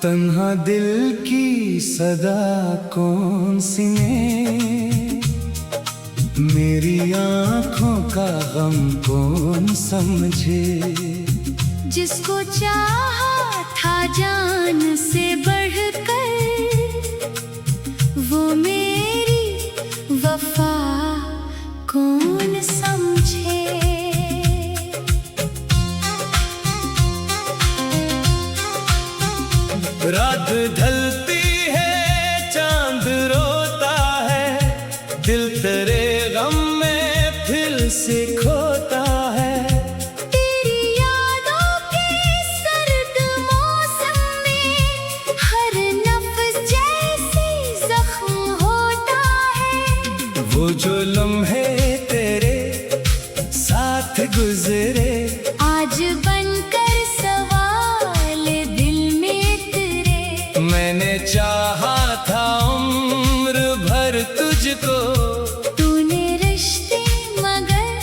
तन्हा दिल की सदा कौन सी ने, मेरी आँखों का गम कौन समझे। जिसको चाहा था जान से बढ़कर, वो मेरी वफा कौन समझे। रात ढलती है चांद रोता है, दिल तेरे गम में फिर से खोता है। तेरी यादों के सर्द मौसम में हर नफ्स जैसे जख्म होता है। वो जो लम्हे तेरे साथ गुजरे, आज बनकर सवाल दिल में तेरे। मैंने चाहा था उम्र भर तुझको, तूने रिश्ते मगर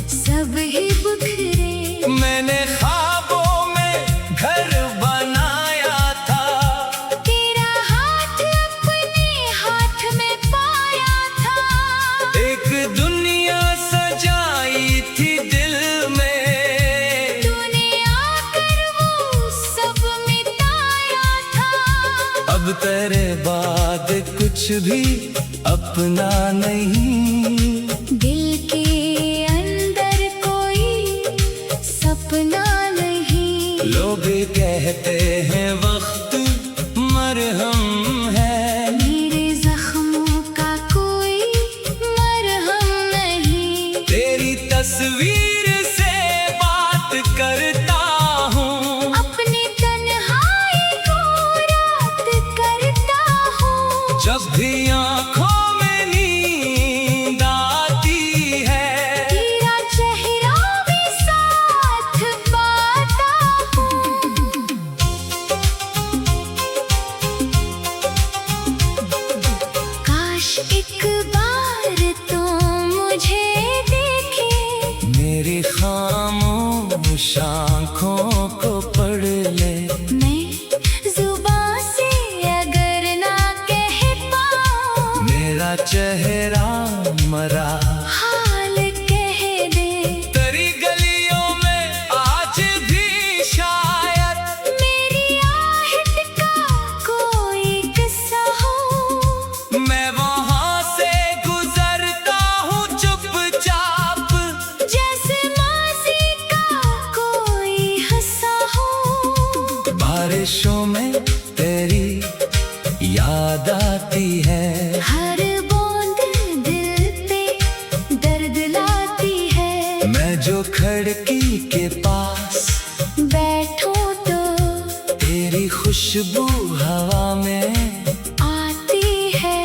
सब ही बिखरे। मैंने ख्वाबों में घर बनाया था, तेरा हाथ अपने हाथ में पाया था। एक दुनिया सजाई थी दिल में, तूने आकर वो सब मिटाया था। अब तेरे बाद कुछ भी अपना नहीं। दिल के अंदर कोई सपना नहीं। लोग कहते हैं वक्त मरहम है, मेरे जख्मों का कोई मरहम नहीं। तेरी तस्वीर से बात करता हूँ, अपनी तन्हाई को रात करता हूँ। जब भी आँखों में नींद आती है, तेरा चेहरा भी साथ पाता हूँ। काश एक बार तो मुझे देखे, मेरी खामोश आँखों को पढ़ ले। मैं जुबां से अगर ना कह पाऊँ, मेरा चेहरा मरा हाल कह दे। तेरी गलियों में आज भी शायद मेरी आहट का कोई किस्सा हो। मैं वहाँ से गुजरता हूँ चुपचाप, जैसे माज़ी का कोई हिस्सा हो। बारिशों में तेरी याद आती है, हर बूंद दिल पे दर्द लाती है। मैं जो खिड़की के पास बैठूं तो तेरी खुशबू हवा में आती है।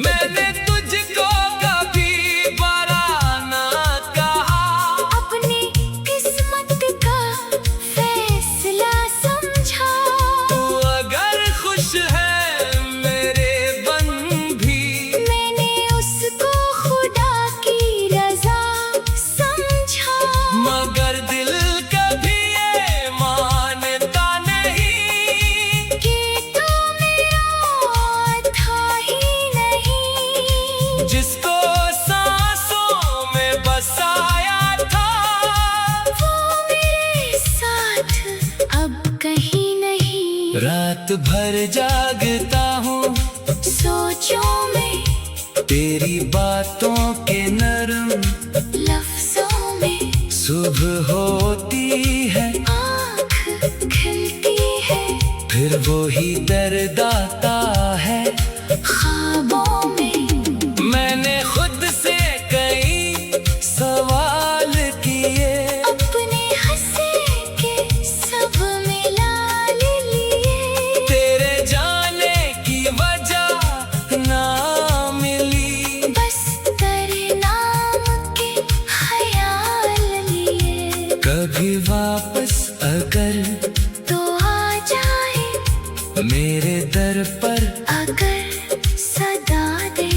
मैंने तुझको कभी बुरा ना कहा, अपनी किस्मत का फैसला समझा। तू अगर खुश है मेरे बन भी, मैंने उसको खुदा की रजा समझा। मगर दिल कभी ये मानता नहीं कि तू मेरा था ही नहीं। जिसको सांसों में बसाया था। वो मेरे साथ अब कहीं नहीं। रात भर जागता हूँ सोचों में तेरी बातों के नरम लफ्जों में। सुबह होती है आँख खिलती है, फिर वो ही दर्द आता है। ख्वाबों में मैंने खुद से कई सवाल किए, अपने हंसे के सब मिला लिए। तेरे जाने की वजह ना मिली, बस तेरे नाम के ख्याल लिए। कभी वापस अगर तो आ जाए मेरे दर पर, अगर सदा दे।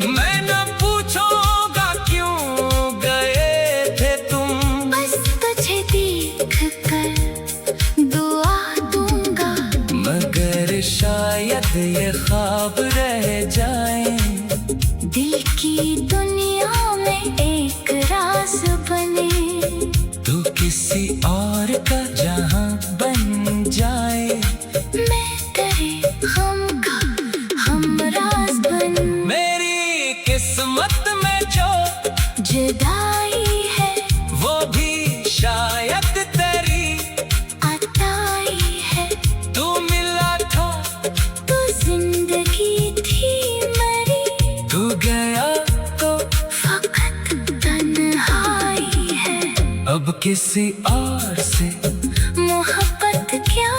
मैं न पूछूंगा क्यों गए थे तुम, अब किसी और से मोहब्बत क्या,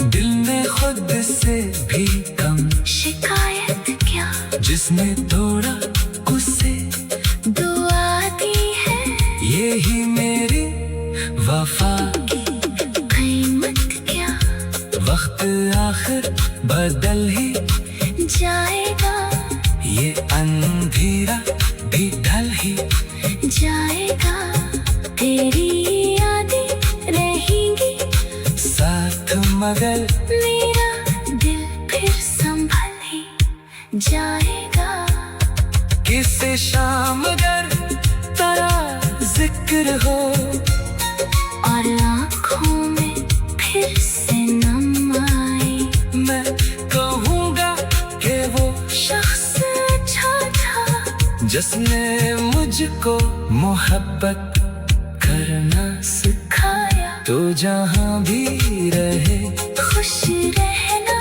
दिल में खुद से भी कम। शिकायत क्या, जिसने तोड़ा उसे दुआ दी है। यही मेरी वफा की कीमत क्या, वक्त आखिर बदल ही जाएगा। ये अंधेरा भी ढल ही जाएगा। तेरी यादें रहेंगी साथ, मगर मेरा दिल फिर संभल ही जाएगा। किसी शाम अगर तेरा जिक्र हो और आँखों में फिर से नम आए, मैं कहूँगा कि वो शख्स अच्छा था जिसने मुझको मोहब्बत करना सिखाया। तो जहाँ भी रहे खुश रहना,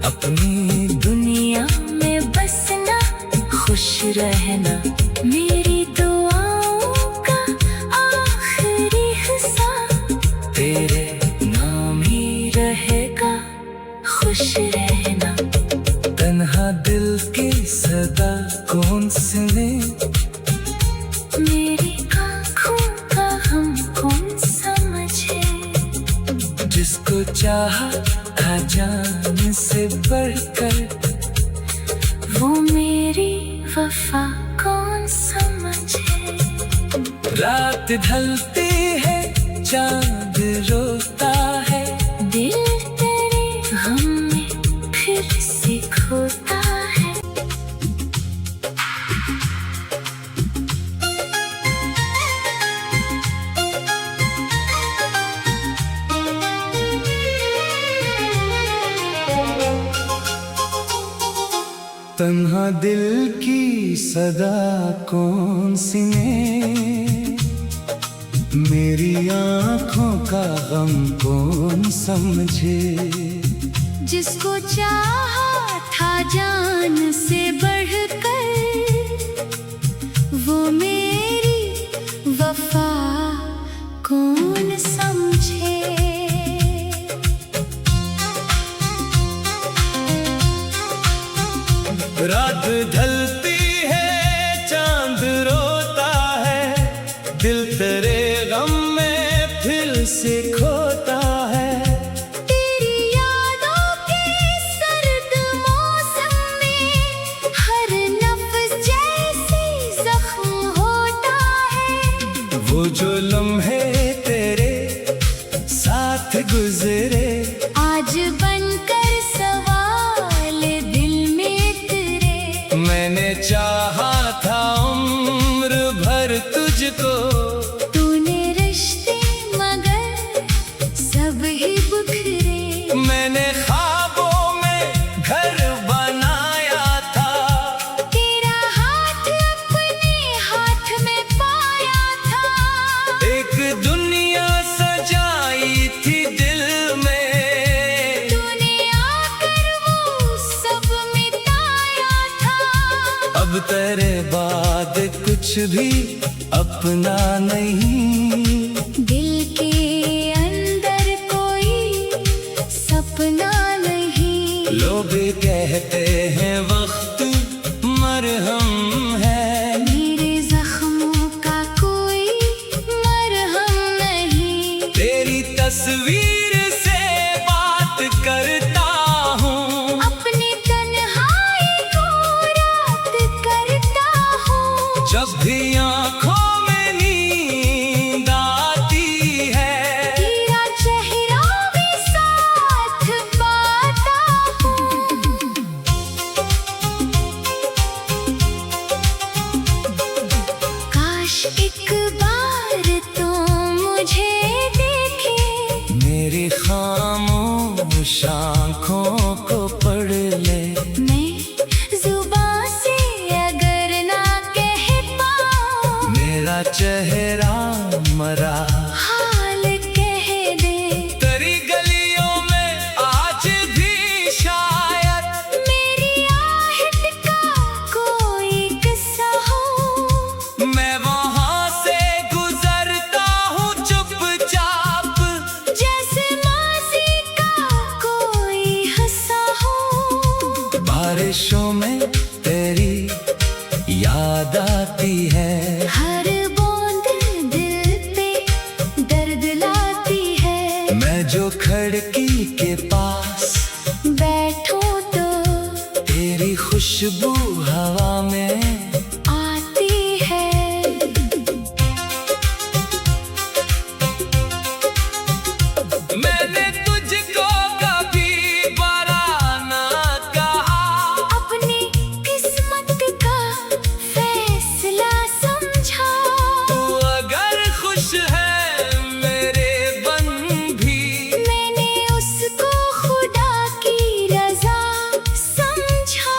अपनी दुनिया में बसना, खुश रहना। मेरी दुआओं का आखिरी हिस्सा तेरे नाम ही रहेगा, खुश रहना। तन्हा दिल की सदा कौन सुने, मेरी आँखों का हम कौन समझे। जिसको चाहा था जान से बढ़कर, वो मेरी वफा कौन समझे। रात ढलती है चांद रोता है, दिल तेरे गम में फिर से खोता है। तन्हा दिल की सदा कौन सुने, मेरी आँखों का गम कौन समझे। जिसको चाहा था जान से बढ़कर, वो मेरी वफा कौन समझे। रात ढलती है चांद रोता है, दिल तेरे गम में फिर से खोता है। तेरी यादों के सर्द मौसम में हर नफ्स जैसे जख्म होता है। वो जो लम्हे तेरे साथ गुजरे, आज बनकर सवाल दिल में तेरे। मैंने चाहा था उम्र भर तुझको, तूने रिश्ते मगर सब ही बिखरे। मैंने ख्वाबों में घर बनाया था, तेरा हाथ अपने हाथ में पाया था। एक दुनिया सजाई थी दिल में, तूने आकर वो सब मिटाया था। अब तेरे बाद कुछ भी अपना नहीं। दिल के अंदर कोई सपना नहीं। लोग कहते हैं वक्त मरहम है, मेरे जख्मों का कोई मरहम नहीं। तेरी तस्वीर से बात करता हूँ, अपनी तन्हाई को रात करता हूँ। जब भी आँखों में नींद आती है, तेरा चेहरा भी साथ पाता हूँ। काश एक बार तो मुझे देखे, बारिशों में तेरी याद आती है, हर बूंद दिल पे दर्द लाती है। मैं जो खिड़की के पास बैठूं तो तेरी खुशबू हवा में आती है। मैंने तुझको कभी बुरा ना कहा, अपनी किस्मत का फैसला समझा। तू अगर खुश है मेरे बन भी, मैंने उसको खुदा की रजा समझा।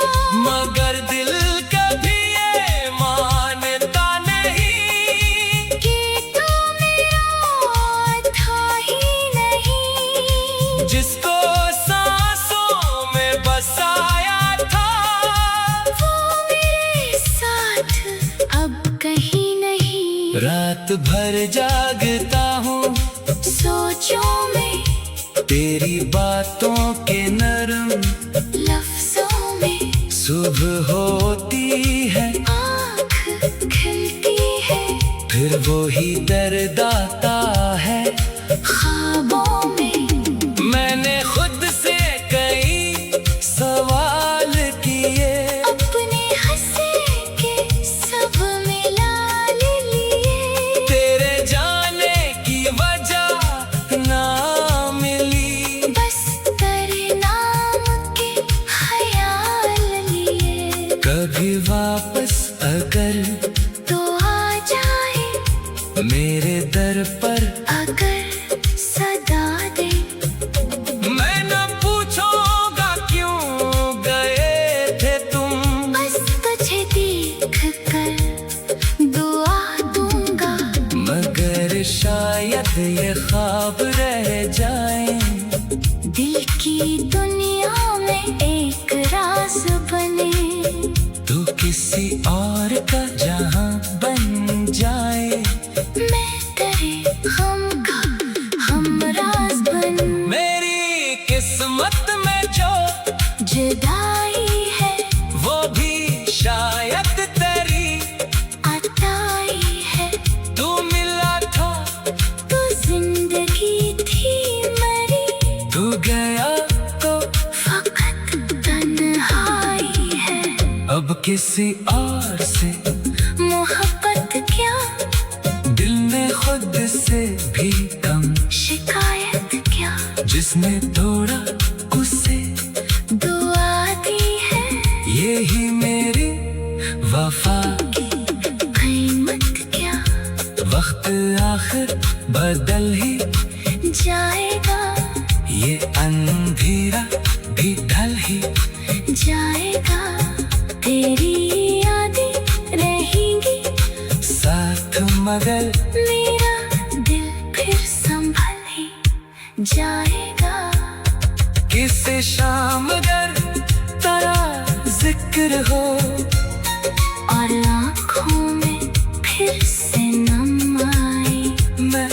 मगर दिल कभी ये मानता नहीं कि तू मेरा था ही नहीं, जिसको सांसों में बसाया था। वो मेरे साथ अब कहीं नहीं। रात भर जागता हूँ सोचों में तेरी बातों के नरम लफ्जों में, सुबह होती है आँख खिलती है फिर वो ही दर्द आता है ख्वाबों में। मैंने खुद से कई सवाल किए, अपने हंसे के सब मिला लिए। तेरे जाने की वजह ना मिली, बस तेरे नाम के ख्याल लिए। कभी वापस अगर तो आ जाए मेरे दर पर, अगर सदा दे। मैं न पूछूंगा क्यों गए थे तुम, बस तुझे देख कर दुआ दूंगा। मगर शायद ये ख्वाब रह जाए, दिल की दुनिया में एक राज बने। तू किसी और का जहां बन जाए, मैं तेरे गम का हमराज बन। मेरी किस्मत में जो जुदाई है वो भी शायद तेरी अताई है। तू मिला था, तू जिंदगी थी मरी, तू गया तो फकत तन्हाई है। अब किसी और से मोहब्बत क्या, दिल ने खुद से भी कम, शिकायत क्या, जिसने तोड़ा उसे दुआ दी है। यही मेरी वफा की कीमत क्या, वक्त आखिर बदल ही जाएगा। ये अंधेरा भी ढल ही जाएगा। तेरी यादें रहेंगी साथ, मगर मेरा दिल फिर संभल ही जाएगा। किसी शाम अगर तेरा जिक्र हो और आँखों में फिर से नम आए, मैं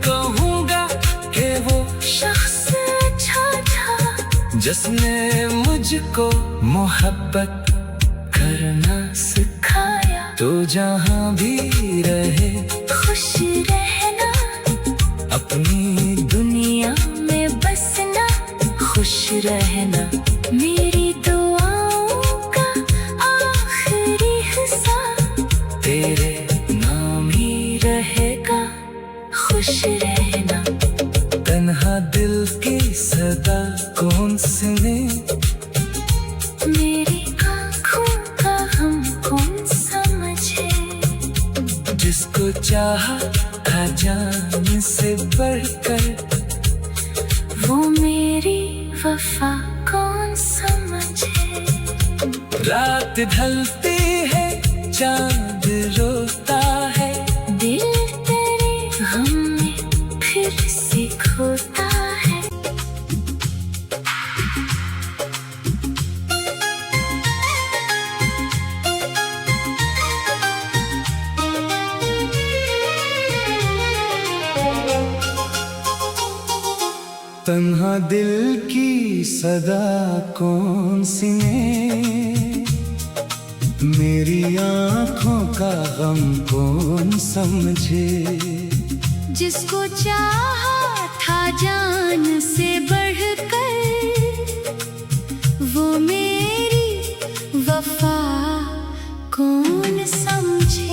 कहूँगा कि वो शख्स अच्छा था जिसने मुझको मोहब्बत करना सिखाया। तो जहाँ भी रहे खुश रहना, अपनी दुनिया में बसना, खुश रहना। मेरी दुआओं का आखिरी हिस्सा तेरे नाम ही रहेगा, खुश रहना। तन्हा दिल की सदा कौन सुने, मेरी आँखों का हम कौन समझे। जिसको चाहा था जान से बढ़कर, वो मेरी वफा कौन समझे। रात ढलती है चांद रोता है, दिल तेरे गम में फिर से खोता है। तन्हा दिल की सदा कौन सी ने, मेरी आंखों का गम कौन समझे। जिसको चाहा था जान से बढ़कर, वो मेरी वफा कौन समझे।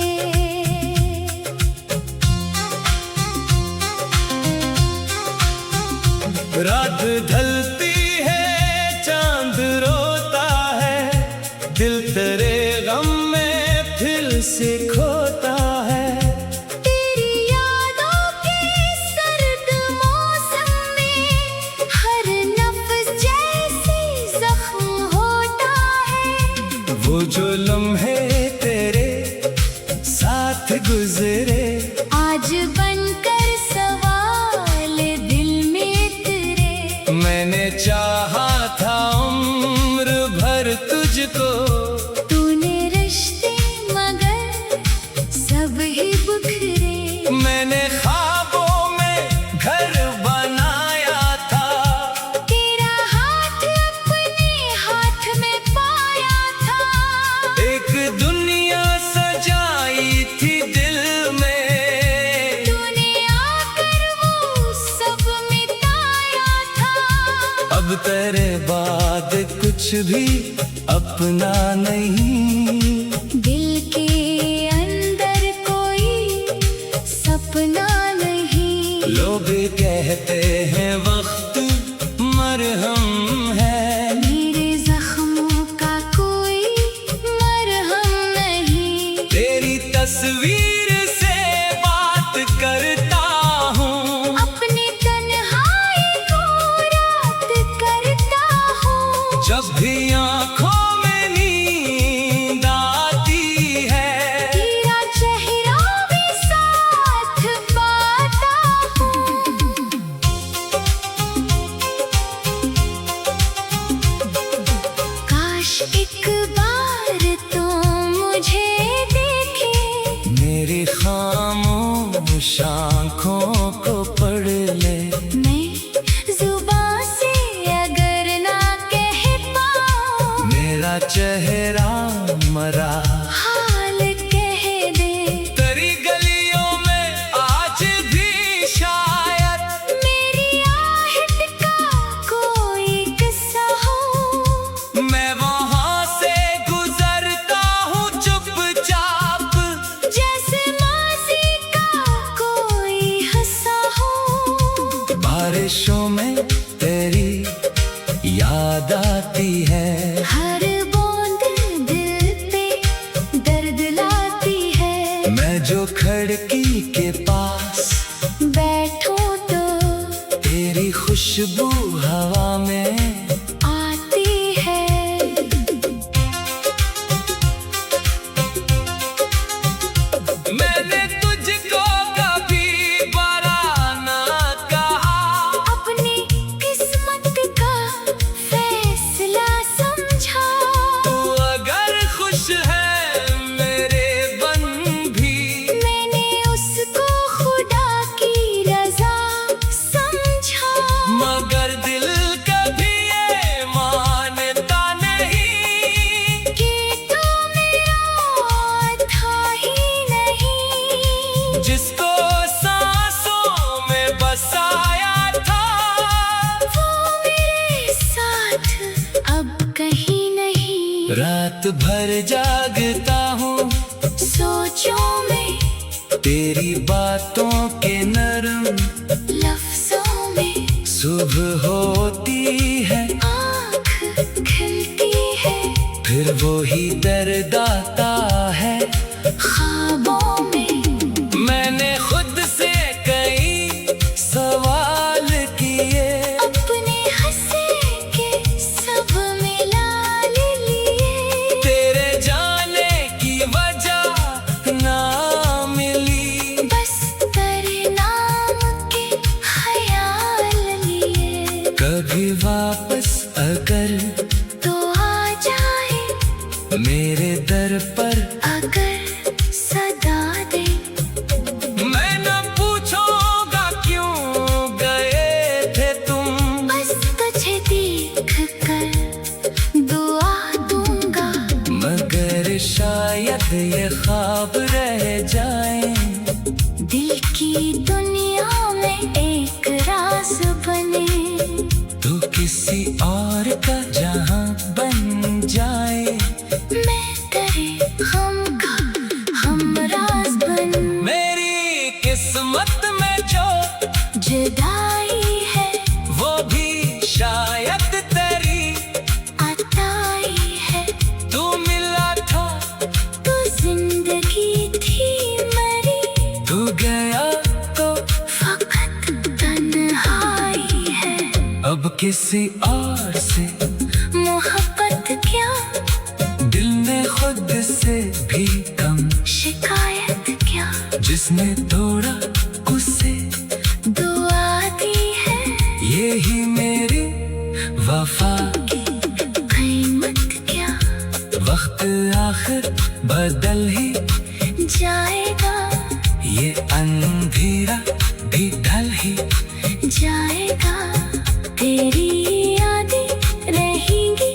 रात ढलती है चांद रोता है, दिल तेरे गम में फिर से खोता है। तेरी यादों के सर्द मौसम में हर नफ्स जैसे जख्म होता है। वो जो लम्हे तेरे साथ गुजरे, आज बनकर सवाल दिल में तेरे। मैंने चाहा था उम्र भर तुझको, तूने रिश्ते मगर सब ही बिखरे। मैंने ख्वाबों में घर बनाया था, तेरा हाथ अपने हाथ में पाया था। एक दुनिया सजाई थी दिल में, तूने आकर वो सब मिटाया था। अब तेरे बाद कुछ भी अपना नहीं। दिल के अंदर कोई सपना नहीं। लोग कहते हैं वक्त मरहम है, मेरे जख्मों का कोई मरहम नहीं। तेरी तस्वीर से बात करता हूँ, अपनी तन्हाई को रात करता हूँ। जब भी आँखों में नींद आती है, तेरा चेहरा भी साथ पाता हूँ। काश एक बार तो मुझे देखे, मेरी खामोश आँखों को पढ़ ले। मैं जुबां से अगर ना कह पाऊँ, मेरा चेहरा मरा हाल कह दे। तेरी गलियों में आज भी शायद मेरी आहट का कोई किस्सा हो। मैं वहाँ से गुजरता हूँ चुपचाप, जैसे माज़ी का कोई हंसा हो। बारिशों में तेरी याद आती है, हर बूंद दिल पे दर्द लाती है। मैं जो खिड़की के पास बैठूं तो तेरी खुशबू हवा में आती है। मैंने तुझको कभी बुरा ना कहा, अपनी किस्मत का फैसला समझा। तू अगर खुश है मेरे बन भी, मैंने उसको खुदा की रजा समझा। मगर दिल कभी ये मानता नहीं कि तू मेरा था ही नहीं। जिसको सांसों में बसाया था। वो मेरे साथ अब कहीं नहीं। रात भर जागता हूँ सोचों में तेरी बातों के नरम लफ्जों में। सुबह होती है आँख खिलती है, फिर वो ही दर्द आता है। ख्वाबों में मैंने खुद से कई सवाल किए, अपने हंसे के सब मिला लिए। तेरे जाने की वजह ना मिली, बस तेरे नाम के ख्याल लिए। कभी वापस अगर तो आ जाए मेरे दर पर, अगर सदा दे। मैं न पूछूंगा क्यों गए थे तुम, की दुनिया में एक राज बने। तू किसी और का जहां बन जाए, मैं तेरे गम का हमराज बन। मेरी किस्मत में जो जुदाई है वो भी शायद तेरी अताई है। तू मिला था तू जिंदगी थी मरी, तू गया तो फकत तन्हाई है। अब किसी और से मोहब्बत क्या, दिल ने खुद से भी कम। शिकायत क्या, जिसने तोड़ा उसे दुआ दी है। यही मेरी वफा की कीमत क्या, वक्त आखिर बदल ही जाएगा। ये अंधेरा भी ढल ही जाएगा। तेरी यादें रहेंगी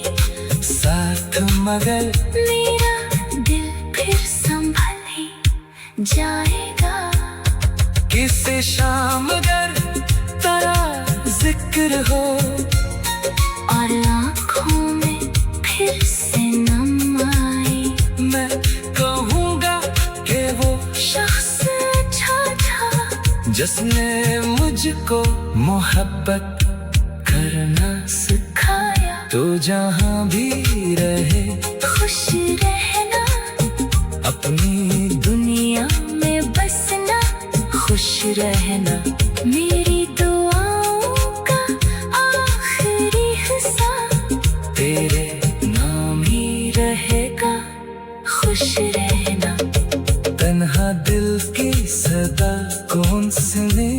साथ, मगर मेरा दिल फिर संभल ही जाएगा। किसी शाम अगर तेरा जिक्र हो और आँखों में फिर से नम आए, मैं कहूँगा कि वो शख्स अच्छा था जिसने मुझको मोहब्बत करना सिखाया। तो जहाँ भी रहे खुश रहना, अपनी दुनिया में बसना, खुश रहना। मेरी दुआओं का आखिरी हिस्सा तेरे नाम ही रहेगा। खुश रहना, तन्हा दिल की सदा कौन सुने,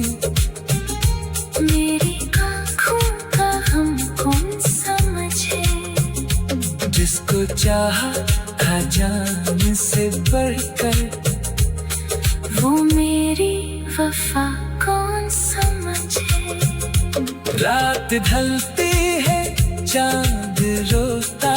मेरी आँखों का हम कौन समझे। जिसको चाहा था जान से बढ़कर, वो मेरी वफा कौन समझे। रात ढलती है चांद रोता